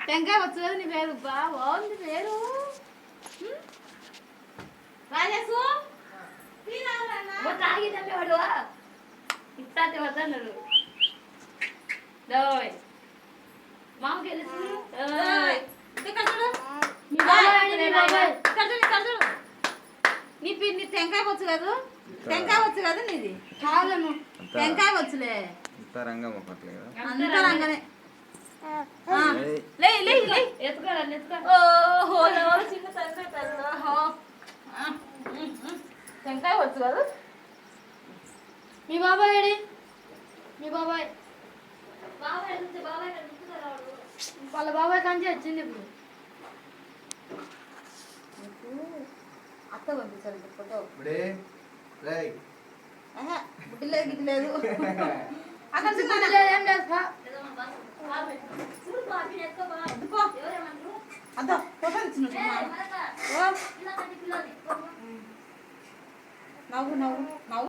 టెంకాయ వచ్చు కదా నీ పేరు బాగుంది పేరు రాజేసు తాగి తప్పేవాడు ఇస్తాతే వద్దన్నాడు మామకి నీ టెంకాయ వచ్చు కదా టెంకాయ వచ్చు కదా నీది కాదను టెంకాయ వచ్చులే అంతరంగనే టెంకాయ వచ్చు కదా మీ బాబాయ్ ఏడి మీ బాబాయ్ వాళ్ళ బాబాయ్ కంచి వచ్చింది ఇప్పుడు అత్త పంపించాలి ఫోటో బుడ్డి లేదు గిడ్డి లేదు అక్కడ ఏం లేదు అద్దా ఫోటో ఇచ్చినట్టు నవ్వు నవ్వు నవ్వు